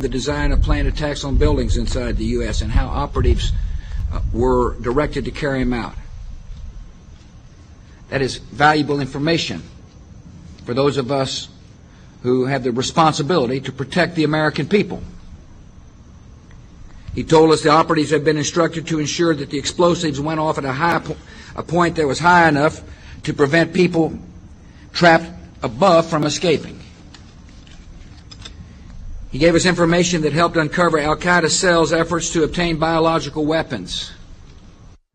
the design of planned attacks on buildings inside the U.S. and how operatives were directed to carry them out. That is valuable information for those of us who have the responsibility to protect the American people. He told us the operatives had been instructed to ensure that the explosives went off at a point that was high enough to prevent people trapped above from escaping. He gave us information that helped uncover Al-Qaeda cells' efforts to obtain biological weapons.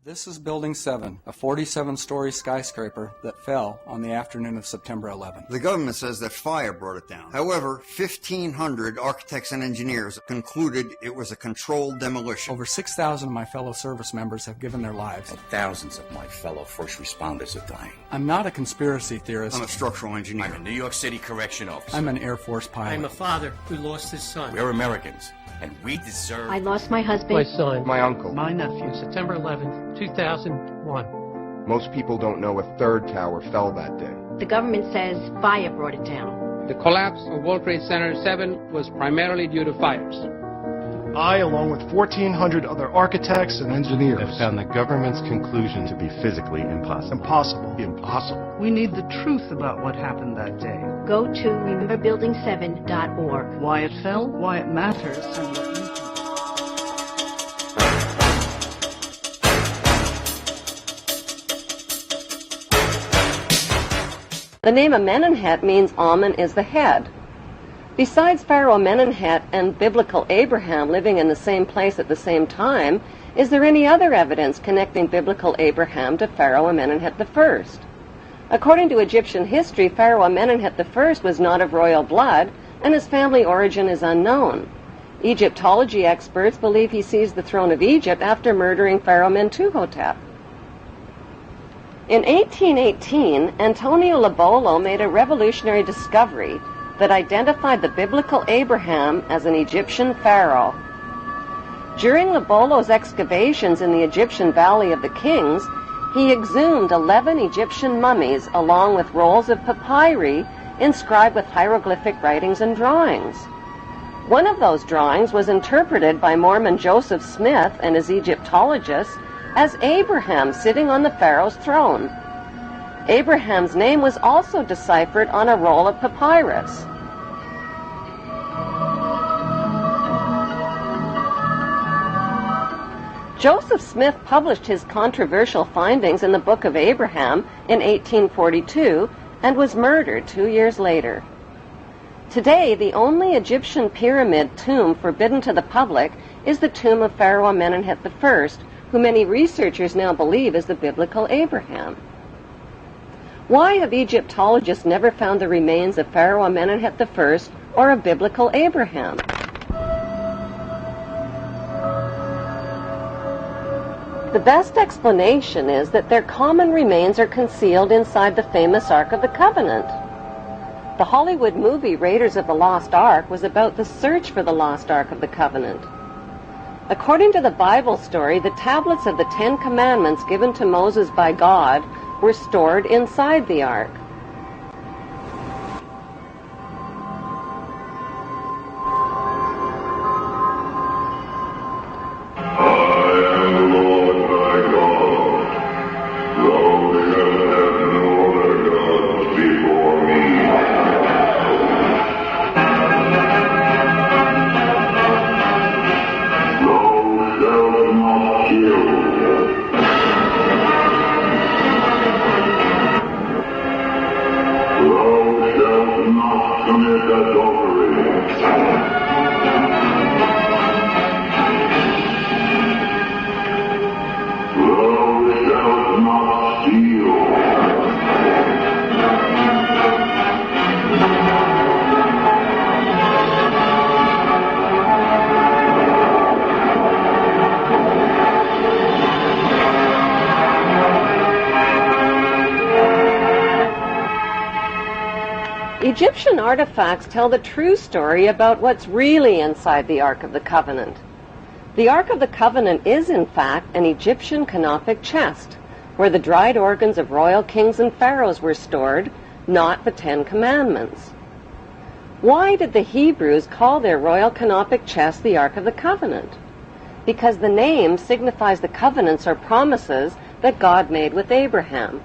This is Building 7, a 47-story skyscraper that fell on the afternoon of September 11th. The government says that fire brought it down. However, 1,500 architects and engineers concluded it was a controlled demolition. Over 6,000 of my fellow service members have given their lives. And thousands of my fellow first responders are dying. I'm not a conspiracy theorist. I'm a structural engineer. I'm a New York City correction officer. I'm an Air Force pilot. I'm a father who lost his son. We're Americans, and we deserve... I lost my husband. My son. My uncle. My nephew. September 11th, 2001. Most people don't know a third tower fell that day. The government says fire brought it down. The collapse of World Trade Center 7 was primarily due to fires. I, along with 1,400 other architects and engineers, have found the government's conclusion to be physically impossible. Impossible. We need the truth about what happened that day. Go to rememberbuilding7.org. Why it fell, why it matters, and what you can do. The name Amenemhat means Amen is the head. Besides Pharaoh Amenemhat and biblical Abraham living in the same place at the same time, is there any other evidence connecting biblical Abraham to Pharaoh Amenemhat I? According to Egyptian history, Pharaoh Amenemhat I was not of royal blood, and his family origin is unknown. Egyptology experts believe he seized the throne of Egypt after murdering Pharaoh Mentuhotep. In 1818, Antonio Lobolo made a revolutionary discovery that identified the biblical Abraham as an Egyptian pharaoh. During Lobolo's excavations in the Egyptian Valley of the Kings, he exhumed 11 Egyptian mummies along with rolls of papyri inscribed with hieroglyphic writings and drawings. One of those drawings was interpreted by Mormon Joseph Smith and his Egyptologists as Abraham sitting on the pharaoh's throne. Abraham's name was also deciphered on a roll of papyrus. Joseph Smith published his controversial findings in the Book of Abraham in 1842 and was murdered 2 years later. Today, the only Egyptian pyramid tomb forbidden to the public is the tomb of Pharaoh Amenemhat I, who many researchers now believe is the biblical Abraham. Why have Egyptologists never found the remains of Pharaoh Amenemhat I or of biblical Abraham? The best explanation is that their common remains are concealed inside the famous Ark of the Covenant. The Hollywood movie Raiders of the Lost Ark was about the search for the lost Ark of the Covenant. According to the Bible story, the tablets of the Ten Commandments given to Moses by God were stored inside the ark. Egyptian artifacts tell the true story about what's really inside the Ark of the Covenant. The Ark of the Covenant is, in fact, an Egyptian canopic chest, where the dried organs of royal kings and pharaohs were stored, not the Ten Commandments. Why did the Hebrews call their royal canopic chest the Ark of the Covenant? Because the name signifies the covenants or promises that God made with Abraham.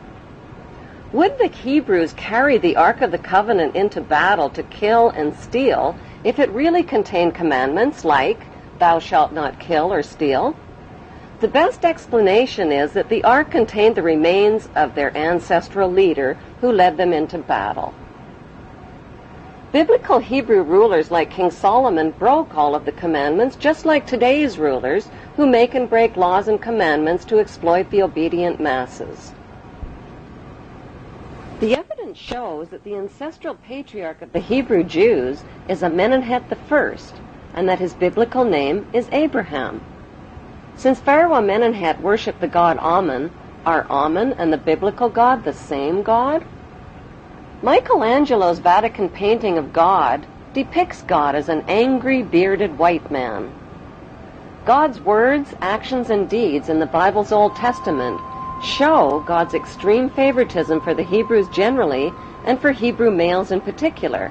Would the Hebrews carry the Ark of the Covenant into battle to kill and steal if it really contained commandments like, "Thou shalt not kill or steal"? The best explanation is that the Ark contained the remains of their ancestral leader who led them into battle. Biblical Hebrew rulers like King Solomon broke all of the commandments just like today's rulers who make and break laws and commandments to exploit the obedient masses. The evidence shows that the ancestral patriarch of the Hebrew Jews is Amenemhet I, and that his biblical name is Abraham. Since Pharaoh Amenemhet worshipped the god Amun, are Amun and the biblical God the same God? Michelangelo's Vatican painting of God depicts God as an angry, bearded white man. God's words, actions, and deeds in the Bible's Old Testament show God's extreme favoritism for the Hebrews generally and for Hebrew males in particular.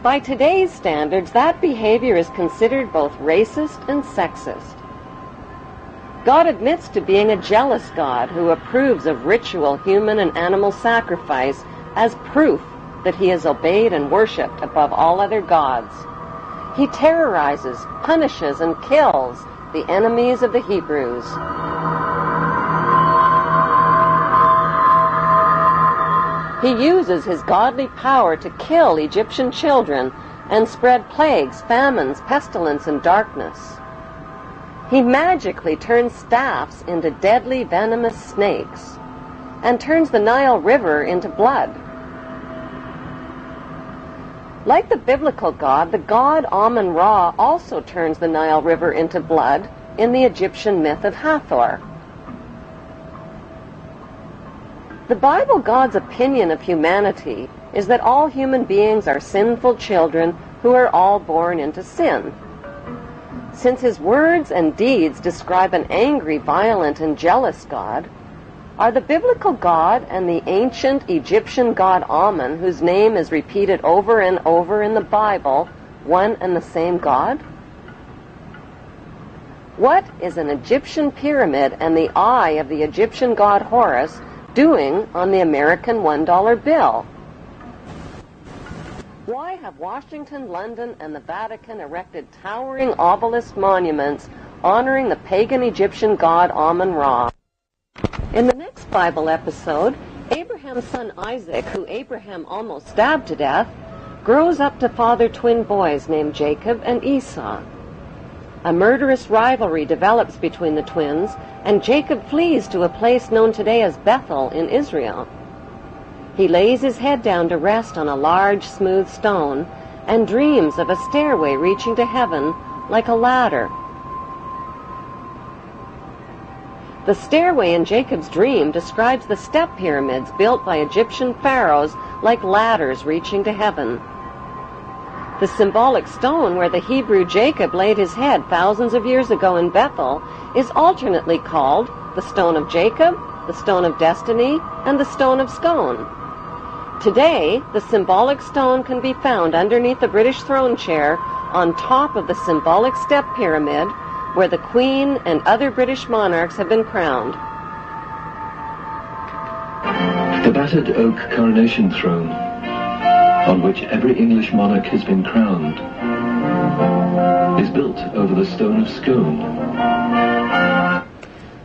By today's standards, that behavior is considered both racist and sexist. God admits to being a jealous God who approves of ritual human and animal sacrifice as proof that he is obeyed and worshipped above all other gods. He terrorizes, punishes, and kills the enemies of the Hebrews. He uses his godly power to kill Egyptian children and spread plagues, famines, pestilence, and darkness. He magically turns staffs into deadly venomous snakes and turns the Nile River into blood. Like the biblical God, the god Amun-Ra also turns the Nile River into blood in the Egyptian myth of Hathor. The Bible God's opinion of humanity is that all human beings are sinful children who are all born into sin. Since his words and deeds describe an angry, violent, and jealous God, are the biblical God and the ancient Egyptian god Amun, whose name is repeated over and over in the Bible, one and the same God? What is an Egyptian pyramid and the eye of the Egyptian god Horus doing on the American $1 bill? Why have Washington, London, and the Vatican erected towering obelisk monuments honoring the pagan Egyptian god Amun-Ra? In the next Bible episode, Abraham's son Isaac, who Abraham almost stabbed to death, grows up to father twin boys named Jacob and Esau. A murderous rivalry develops between the twins, and Jacob flees to a place known today as Bethel in Israel. He lays his head down to rest on a large, smooth stone and dreams of a stairway reaching to heaven like a ladder. The stairway in Jacob's dream describes the step pyramids built by Egyptian pharaohs like ladders reaching to heaven. The symbolic stone where the Hebrew Jacob laid his head thousands of years ago in Bethel is alternately called the Stone of Jacob, the Stone of Destiny, and the Stone of Scone. Today, the symbolic stone can be found underneath the British throne chair on top of the symbolic step pyramid where the Queen and other British monarchs have been crowned. The battered oak coronation throne, on which every English monarch has been crowned, is built over the Stone of Scone.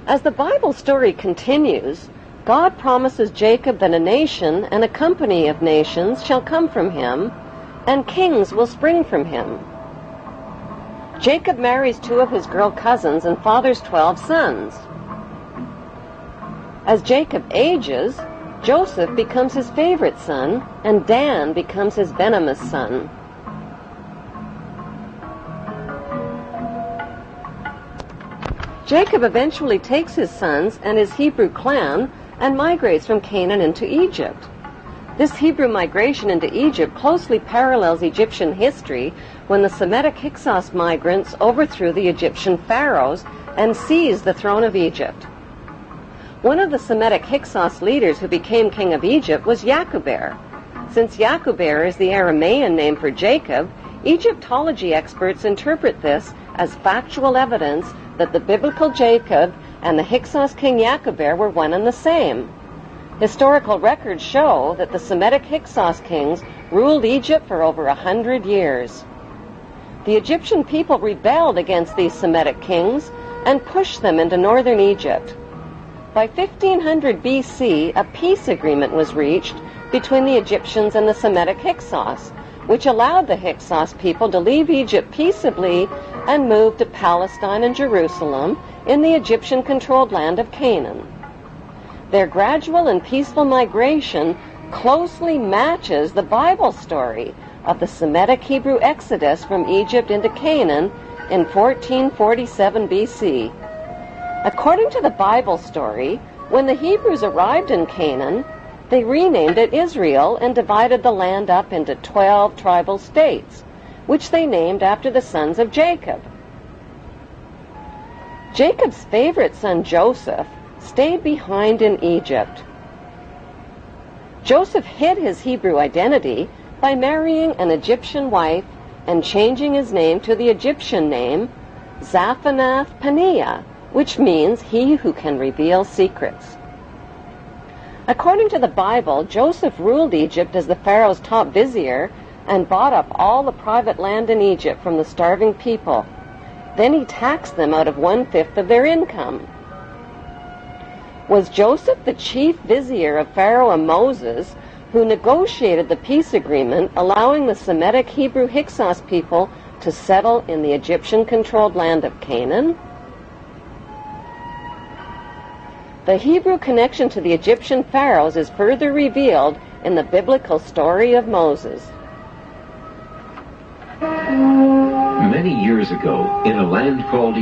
As the Bible story continues, God promises Jacob that a nation and a company of nations shall come from him, and kings will spring from him. Jacob marries 2 of his girl cousins and fathers 12 sons. As Jacob ages, Joseph becomes his favorite son, and Dan becomes his venomous son. Jacob eventually takes his sons and his Hebrew clan and migrates from Canaan into Egypt. This Hebrew migration into Egypt closely parallels Egyptian history when the Semitic Hyksos migrants overthrew the Egyptian pharaohs and seized the throne of Egypt. One of the Semitic Hyksos leaders who became king of Egypt was Yakuber, Since Yakuber is the Aramean name for Jacob, Egyptology experts interpret this as factual evidence that the biblical Jacob and the Hyksos king Yakuber were one and the same. Historical records show that the Semitic Hyksos kings ruled Egypt for over 100 years. The Egyptian people rebelled against these Semitic kings and pushed them into northern Egypt. By 1500 BC, a peace agreement was reached between the Egyptians and the Semitic Hyksos, which allowed the Hyksos people to leave Egypt peaceably and move to Palestine and Jerusalem in the Egyptian-controlled land of Canaan. Their gradual and peaceful migration closely matches the Bible story of the Semitic Hebrew exodus from Egypt into Canaan in 1447 BC. According to the Bible story, when the Hebrews arrived in Canaan, they renamed it Israel and divided the land up into 12 tribal states, which they named after the sons of Jacob. Jacob's favorite son Joseph stayed behind in Egypt. Joseph hid his Hebrew identity by marrying an Egyptian wife and changing his name to the Egyptian name Zaphanath Paneah, which means he who can reveal secrets. According to the Bible, Joseph ruled Egypt as the Pharaoh's top vizier and bought up all the private land in Egypt from the starving people. Then he taxed them out of 1/5 of their income. Was Joseph the chief vizier of Pharaoh and Moses, who negotiated the peace agreement allowing the Semitic Hebrew Hyksos people to settle in the Egyptian-controlled land of Canaan? The Hebrew connection to the Egyptian pharaohs is further revealed in the biblical story of Moses. Many years ago, in a land called